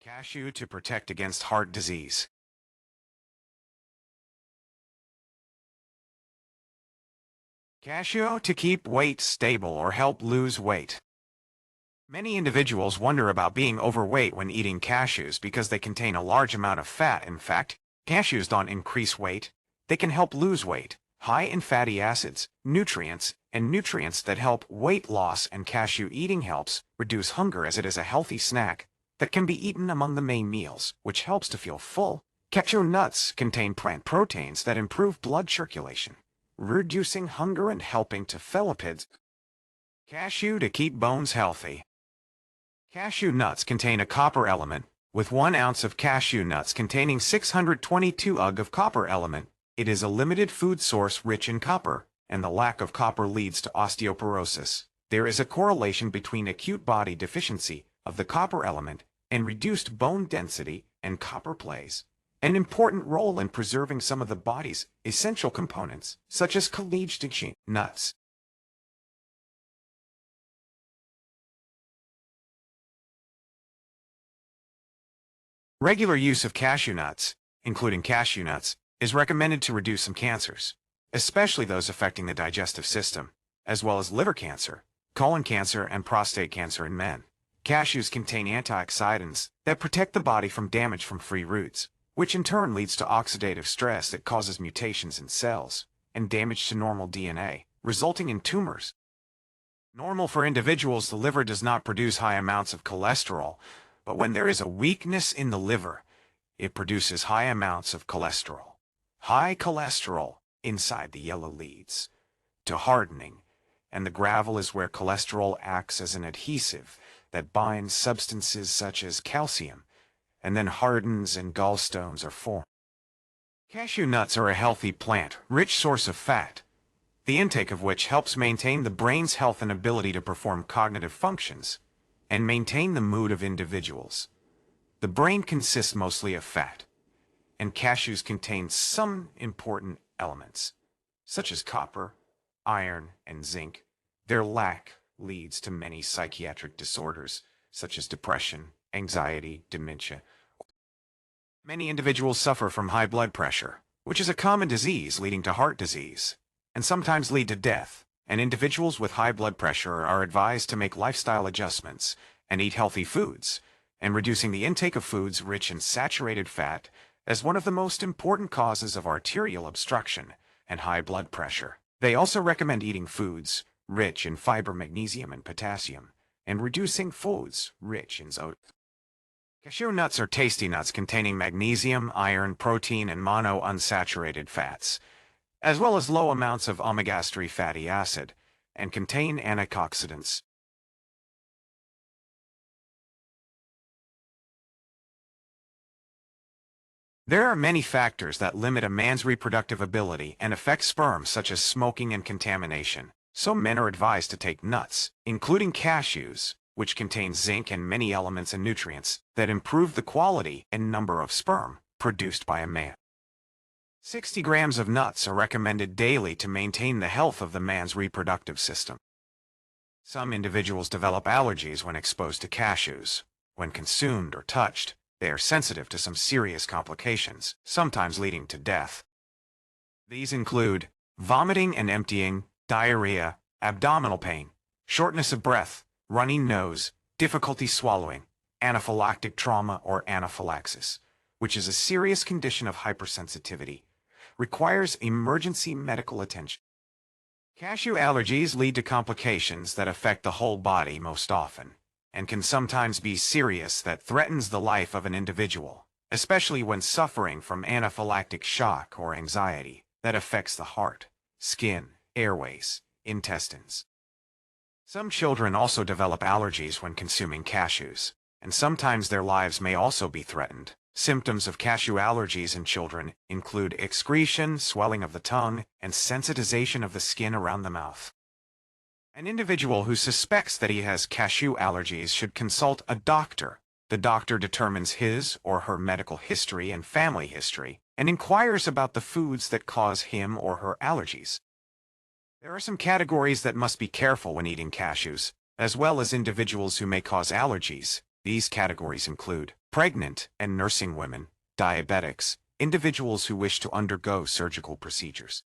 Cashew to protect against heart disease. Cashew to keep weight stable or help lose weight. Many individuals wonder about being overweight when eating cashews because they contain a large amount of fat. In fact, cashews don't increase weight. They can help lose weight, high in fatty acids, nutrients that help weight loss, and cashew eating helps reduce hunger as it is a healthy snack that can be eaten among the main meals, which helps to feel full. Cashew nuts contain plant proteins that improve blood circulation, reducing hunger and helping to lipids. Cashew to keep bones healthy. Cashew nuts contain a copper element, with 1 ounce of cashew nuts containing 622 Ug of copper element. It is a limited food source rich in copper, and the lack of copper leads to osteoporosis. There is a correlation between acute body deficiency of the copper element and reduced bone density, and copper plays an important role in preserving some of the body's essential components, such as collagen nuts. Regular use of cashew nuts, including cashew nuts, is recommended to reduce some cancers, especially those affecting the digestive system, as well as liver cancer, colon cancer, and prostate cancer in men. Cashews contain antioxidants that protect the body from damage from free roots, which in turn leads to oxidative stress that causes mutations in cells and damage to normal DNA, resulting in tumors. Normal for individuals, the liver does not produce high amounts of cholesterol, but when there is a weakness in the liver, it produces high amounts of cholesterol. High cholesterol inside the yellow leads to hardening, and the gravel is where cholesterol acts as an adhesive that binds substances such as calcium, and then hardens and gallstones are formed. Cashew nuts are a healthy plant, rich source of fat, the intake of which helps maintain the brain's health and ability to perform cognitive functions, and maintain the mood of individuals. The brain consists mostly of fat, and cashews contain some important elements, such as copper, iron, and zinc. Their lack leads to many psychiatric disorders, such as depression, anxiety, dementia. Many individuals suffer from high blood pressure, which is a common disease leading to heart disease, and sometimes lead to death. And individuals with high blood pressure are advised to make lifestyle adjustments and eat healthy foods, and reducing the intake of foods rich in saturated fat as one of the most important causes of arterial obstruction and high blood pressure. They also recommend eating foods rich in fiber, magnesium, and potassium, and reducing foods rich in zinc. Cashew nuts are tasty nuts containing magnesium, iron, protein, and monounsaturated fats, as well as low amounts of omega-3 fatty acid, and contain antioxidants. There are many factors that limit a man's reproductive ability and affect sperm, such as smoking and contamination. So men are advised to take nuts, including cashews, which contain zinc and many elements and nutrients that improve the quality and number of sperm produced by a man. 60 grams of nuts are recommended daily to maintain the health of the man's reproductive system. Some individuals develop allergies when exposed to cashews. When consumed or touched, they are sensitive to some serious complications, sometimes leading to death. These include vomiting and emptying, diarrhea, abdominal pain, shortness of breath, runny nose, difficulty swallowing, anaphylactic trauma or anaphylaxis, which is a serious condition of hypersensitivity, requires emergency medical attention. Cashew allergies lead to complications that affect the whole body most often, and can sometimes be serious that threatens the life of an individual, especially when suffering from anaphylactic shock or anxiety that affects the heart, skin, airways, intestines. Some children also develop allergies when consuming cashews, and sometimes their lives may also be threatened. Symptoms of cashew allergies in children include excretion, swelling of the tongue, and sensitization of the skin around the mouth. An individual who suspects that he has cashew allergies should consult a doctor. The doctor determines his or her medical history and family history, and inquires about the foods that cause him or her allergies. There are some categories that must be careful when eating cashews, as well as individuals who may cause allergies. These categories include pregnant and nursing women, diabetics, individuals who wish to undergo surgical procedures,